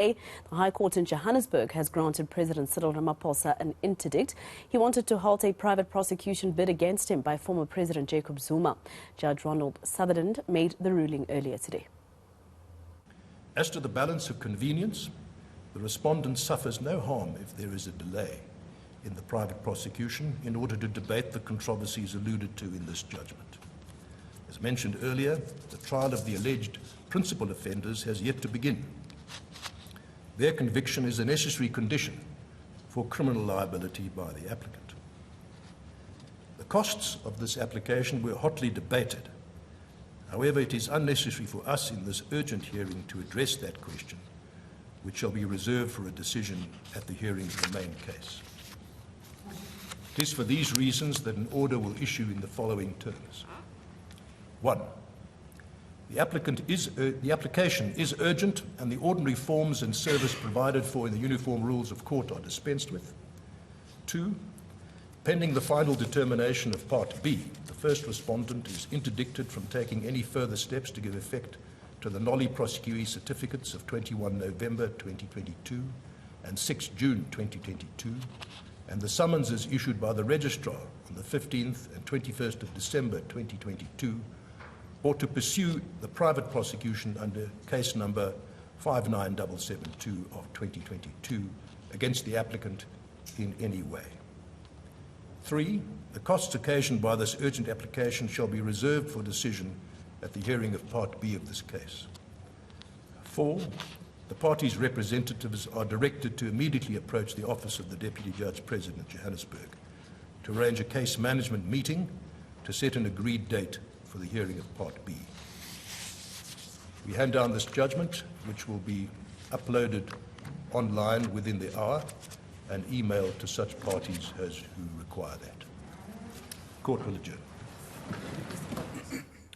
The High Court in Johannesburg has granted President Cyril Ramaphosa an interdict. He wanted to halt a private prosecution bid against him by former President Jacob Zuma. Judge Roland Sutherland made the ruling earlier today. As to the balance of convenience, the respondent suffers no harm if there is a delay in the private prosecution in order to debate the controversies alluded to in this judgment. As mentioned earlier, the trial of the alleged principal offenders has yet to begin. Their conviction is a necessary condition for criminal liability by the applicant. The costs of this application were hotly debated. However, it is unnecessary for us in this urgent hearing to address that question, which shall be reserved for a decision at the hearing of the main case. It is for these reasons that an order will issue in the following terms. 1. The application is urgent and the ordinary forms and service provided for in the Uniform Rules of Court are dispensed with. 2. Pending the final determination of Part B, the first respondent is interdicted from taking any further steps to give effect to the nolli prosequi certificates of 21 November 2022 and 6 June 2022, and the summonses issued by the Registrar on the 15th and 21st of December 2022, or to pursue the private prosecution under case number 59772 of 2022 against the applicant in any way. 3. The costs occasioned by this urgent application shall be reserved for decision at the hearing of Part B of this case. 4. The parties' representatives are directed to immediately approach the office of the Deputy Judge President Johannesburg to arrange a case management meeting to set an agreed date for the hearing of Part B. We hand down this judgment, which will be uploaded online within the hour and emailed to such parties as who require that. Court will adjourn.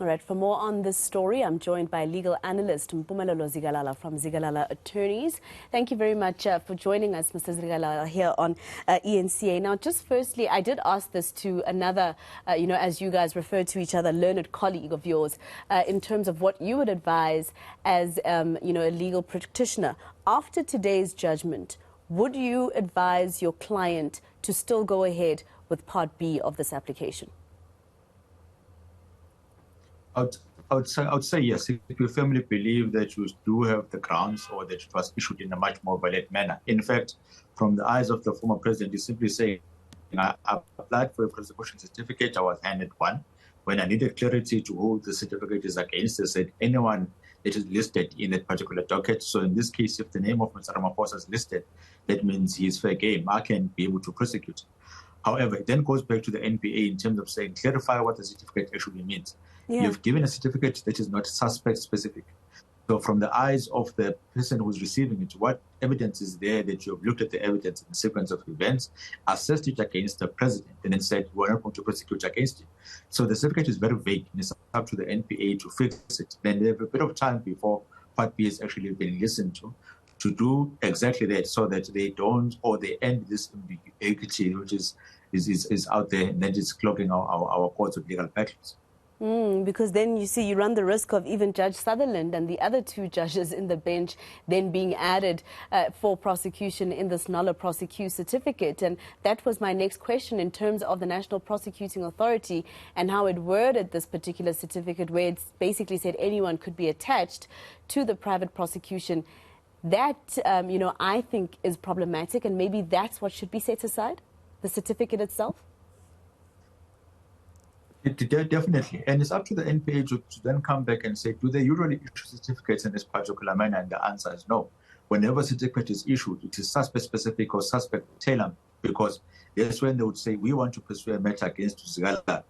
All right, for more on this story, I'm joined by legal analyst Mpumelelo Zikalala from Zikalala Attorneys. Thank you very much for joining us, Mr. Zikalala, here on eNCA. Now, just firstly, I did ask this to another, as you guys refer to each other, learned colleague of yours, in terms of what you would advise as, a legal practitioner. After today's judgment, would you advise your client to still go ahead with Part B of this application? I would say yes, if you firmly believe that you do have the grounds or that it was issued in a much more valid manner. In fact, from the eyes of the former president, he's simply saying, I applied for a prosecution certificate, I was handed one. When I needed clarity to who the certificate is against, they said anyone that is listed in that particular docket. So in this case, if the name of Mr. Ramaphosa is listed, that means he is fair game. I can be able to prosecute. However, it then goes back to the NPA in terms of saying, clarify what the certificate actually means. Yeah. You've given a certificate that is not suspect specific. So from the eyes of the person who's receiving it, what evidence is there that you have looked at the evidence in the sequence of events, assessed it against the president, and then said, we're not going to prosecute against it. So the certificate is very vague, and it's up to the NPA to fix it. Then they have a bit of time before Part B has actually been listened to do exactly that, so that they don't, or they end this ambiguity, which is out there, and that is clogging our courts of legal battles. Because then you run the risk of even Judge Sutherland and the other two judges in the bench then being added for prosecution in this nulla prosequi certificate. And that was my next question in terms of the National Prosecuting Authority and how it worded this particular certificate, where it basically said anyone could be attached to the private prosecution. That, I think is problematic, and maybe that's what should be set aside, the certificate itself. Definitely. And it's up to the NPA to then come back and say, do they usually issue certificates in this particular manner? And the answer is no. Whenever a certificate is issued, it is suspect-specific or suspect-tailored, because that's when they would say, we want to pursue a matter against Zikalala.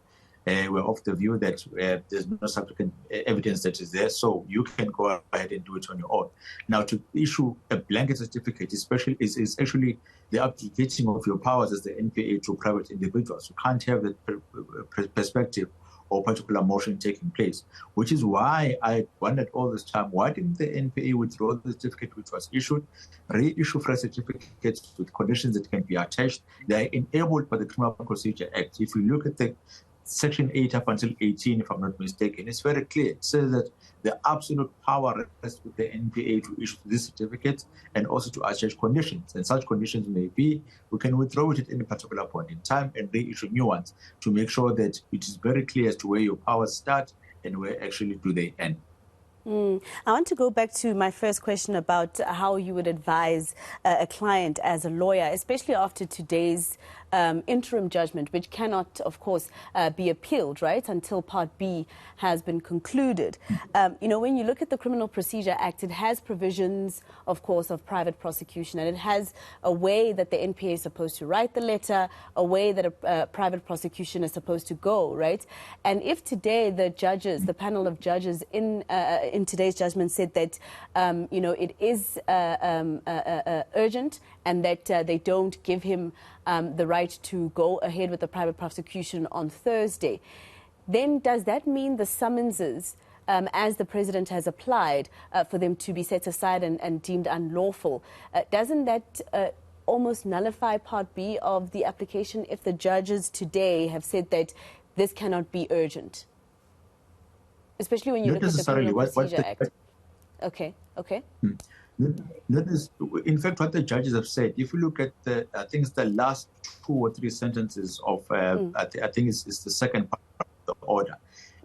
We're of the view that there's no subsequent evidence that is there, so you can go ahead and do it on your own. Now, to issue a blanket certificate is actually the abdicating of your powers as the NPA to private individuals. You can't have that perspective or particular motion taking place, which is why I wondered all this time, why didn't the NPA withdraw the certificate which was issued, reissue fresh certificates with conditions that can be attached? They are enabled by the Criminal Procedure Act. If you look at the Section 8 up until 18, if I'm not mistaken, it's very clear. It says that the absolute power rests with the NPA to issue this certificate and also to adjust conditions. And such conditions may be, we can withdraw it at any particular point in time and reissue new ones to make sure that it is very clear as to where your powers start and where actually do they end. I want to go back to my first question about how you would advise a client as a lawyer, especially after today's interim judgment, which cannot, of course, be appealed, right, until Part B has been concluded. When you look at the Criminal Procedure Act, it has provisions, of course, of private prosecution, and it has a way that the NPA is supposed to write the letter, a way that a private prosecution is supposed to go, right? And if today the judges, the panel of judges in today's judgment said that, it is urgent and that they don't give him the right to go ahead with the private prosecution on Thursday, then does that mean the summonses, as the president has applied for them to be set aside and deemed unlawful, doesn't that almost nullify Part B of the application if the judges today have said that this cannot be urgent? Especially when you Not look at the Criminal Procedure Act. Okay. In fact, what the judges have said, if you look at I think it's the last 2 or 3 sentences of, I think it's the second part of the order,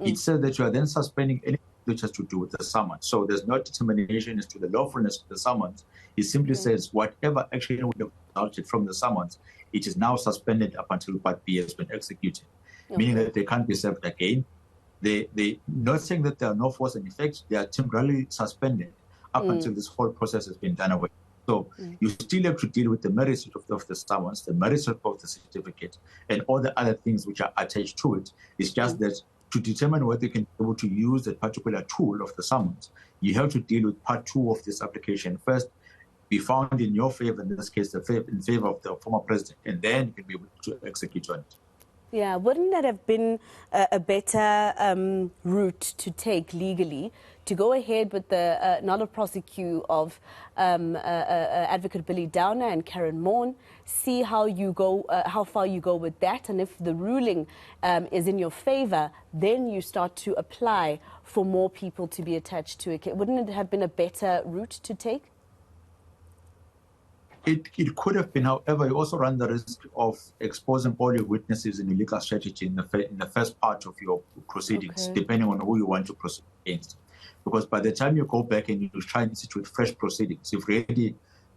it says that you are then suspending anything which has to do with the summons. So there's no determination as to the lawfulness of the summons. It simply says whatever action would have resulted from the summons, it is now suspended up until Part B has been executed, meaning that they can't be served again. They not saying that there are no force and effect, they are temporarily suspended up until this whole process has been done away. So you still have to deal with the merits of the summons, the merits of the certificate, and all the other things which are attached to it. It's just that to determine whether you can be able to use that particular tool of the summons, you have to deal with Part 2 of this application first, be found in your favor, in this case, in favor of the former president, and then you can be able to execute on it. Yeah, wouldn't that have been a better route to take legally, to go ahead with the not a prosecute of Advocate Billy Downer and Karen Moore, see how you go, how far you go with that, and if the ruling is in your favor, then you start to apply for more people to be attached to it. Wouldn't it have been a better route to take? It could have been, however, you also run the risk of exposing all your witnesses in your legal strategy in the first part of your proceedings, depending on who you want to proceed against. Because by the time you go back and you try and institute fresh proceedings, you've already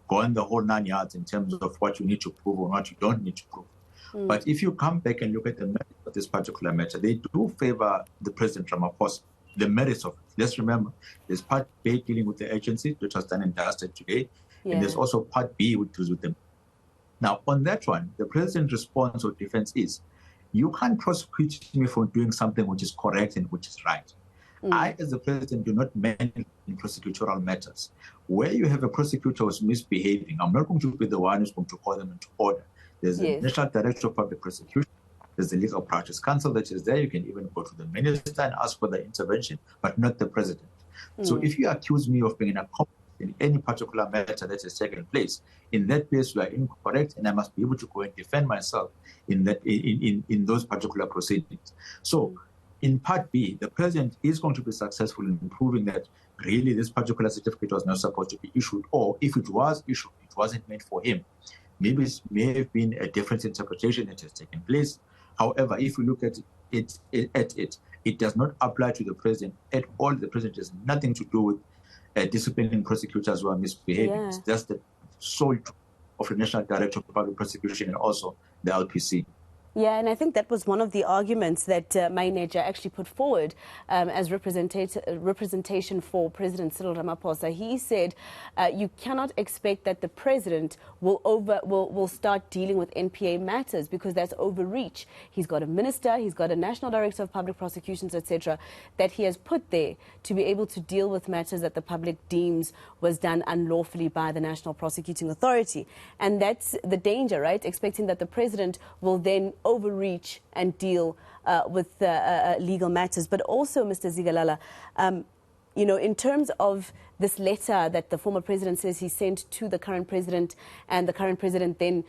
gone the whole 9 yards in terms of what you need to prove or what you don't need to prove. But if you come back and look at the merits of this particular matter, they do favor the President Ramaphosa, the merits of it. Let's remember, there's Part A dealing with the agency, which was done and dusted today. And there's also Part B, which deals with them. Now, on that one, the president's response or defense is, you can't prosecute me for doing something which is correct and which is right. I, as the president, do not manage in prosecutorial matters. Where you have a prosecutor who's misbehaving, I'm not going to be the one who's going to call them into order. There's a National Director of Public Prosecution. There's the Legal Practice Council that is there. You can even go to the minister and ask for the intervention, but not the president. So if you accuse me of being an accomplice in any particular matter that has taken place, in that case, you are incorrect, and I must be able to go and defend myself in that in those particular proceedings. So, in Part B, the president is going to be successful in proving that really this particular certificate was not supposed to be issued, or if it was issued, it wasn't meant for him. Maybe it may have been a different interpretation that has taken place. However, if you look at it, it does not apply to the president at all. The president has nothing to do with disciplining prosecutors who are misbehaving. It's just the sole of the National Director of Public Prosecution and also the LPC. Yeah, and I think that was one of the arguments that Maineja actually put forward as representation for President Cyril Ramaphosa. He said you cannot expect that the president will start dealing with NPA matters because that's overreach. He's got a minister, he's got a National Director of Public Prosecutions, etc., that he has put there to be able to deal with matters that the public deems was done unlawfully by the National Prosecuting Authority. And that's the danger, right? Expecting that the president will then overreach and deal with legal matters. But also, Mr. Zikalala, in terms of this letter that the former president says he sent to the current president and the current president then,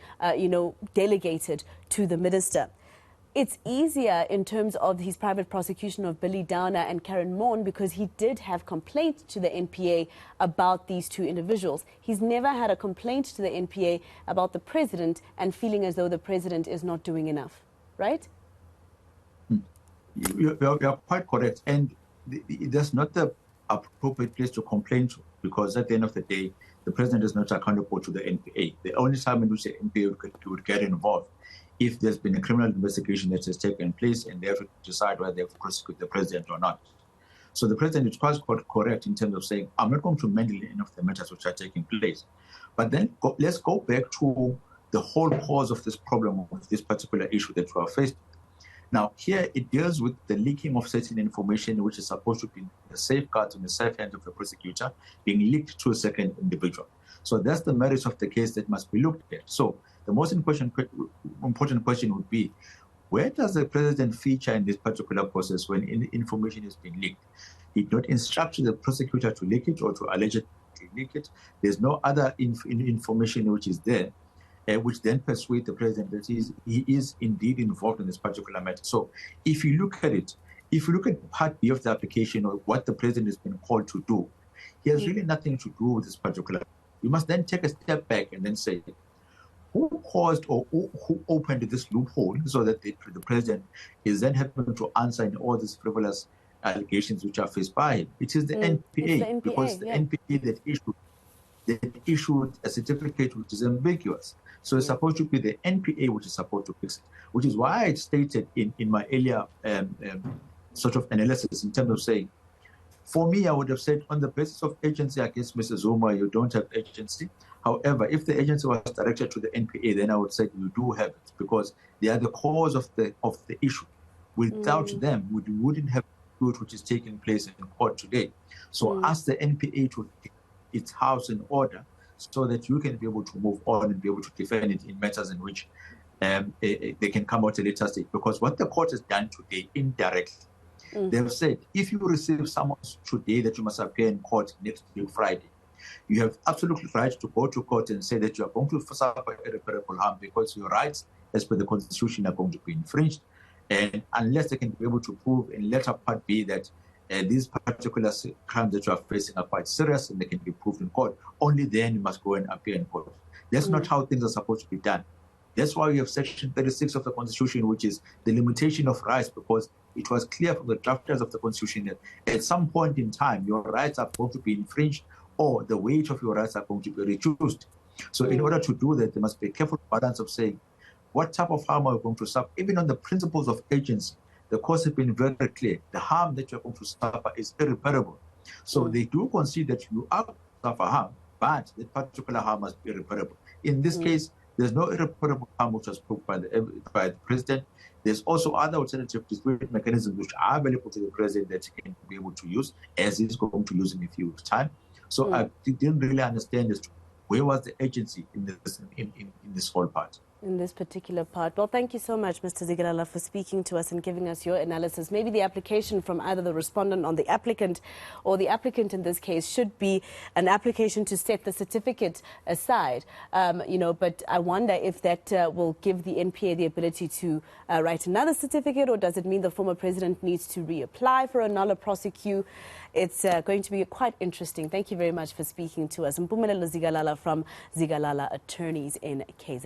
delegated to the minister, it's easier in terms of his private prosecution of Billy Downer and Karen Moore because he did have complaints to the NPA about these two individuals. He's never had a complaint to the NPA about the president and feeling as though the president is not doing enough, right? You're quite correct. And that's not the appropriate place to complain to, because at the end of the day, the president is not accountable to the NPA. The only time in which the NPA would get involved if there's been a criminal investigation that has taken place and they have to decide whether they have to prosecute the president or not. So the president is quite correct in terms of saying, I'm not going to meddle in any of the matters which are taking place. But then let's go back to the whole cause of this problem, of this particular issue that we are faced. Now, here it deals with the leaking of certain information which is supposed to be the safeguards in the safe hands of the prosecutor being leaked to a second individual. So that's the merits of the case that must be looked at. So the most important question would be, where does the president feature in this particular process when information is being leaked? He did not instruct the prosecutor to leak it or to allegedly leak it. There's no other information which is there, which then persuade the president that he is indeed involved in this particular matter. So if you look at it, if you look at part B of the application or what the president has been called to do, he has really nothing to do with this particular. You must then take a step back and then say, who caused or who opened this loophole so that the president is then having to answer in all these frivolous allegations which are faced by him? It is the NPA, because the NPA that issued a certificate which is ambiguous. So it's supposed to be the NPA which is supposed to fix it, which is why I stated in my earlier sort of analysis in terms of saying, for me, I would have said on the basis of agency against Mr. Zuma, you don't have agency. However, if the agency was directed to the NPA, then I would say you do have it because they are the cause of the issue. Without them, we wouldn't have the which is taking place in court today. So ask the NPA to get its house in order so that you can be able to move on and be able to defend it in matters in which they can come out a later stage. Because what the court has done today indirectly, they have said, if you receive summons today that you must appear in court next week, Friday, you have absolutely right to go to court and say that you are going to suffer irreparable harm because your rights, as per the Constitution, are going to be infringed. And unless they can be able to prove in letter part B that these particular crimes that you are facing are quite serious and they can be proved in court, only then you must go and appear in court. That's not how things are supposed to be done. That's why we have Section 36 of the Constitution, which is the limitation of rights, because it was clear from the drafters of the Constitution that at some point in time, your rights are going to be infringed or the weight of your rights are going to be reduced. So in order to do that, there must be a careful balance of saying, what type of harm are we going to suffer? Even on the principles of agency, the courts have been very clear. The harm that you're going to suffer is irreparable. So they do concede that you are going to suffer harm, but that particular harm must be irreparable. In this case, there's no irreparable harm which was proved by the president. There's also other alternative dispute mechanisms which are available to the president that he can be able to use, as he's going to use in a few weeks' time. So I didn't really understand as to where was the agency in this whole part. In this particular part. Well, thank you so much, Mr. Zikalala, for speaking to us and giving us your analysis. Maybe the application from either the respondent or the applicant in this case should be an application to set the certificate aside, but I wonder if that will give the NPA the ability to write another certificate, or does it mean the former president needs to reapply for a nulla prosecute? It's going to be quite interesting. Thank you very much for speaking to us. Mpumelelo Zikalala from Zikalala Attorneys in KZN.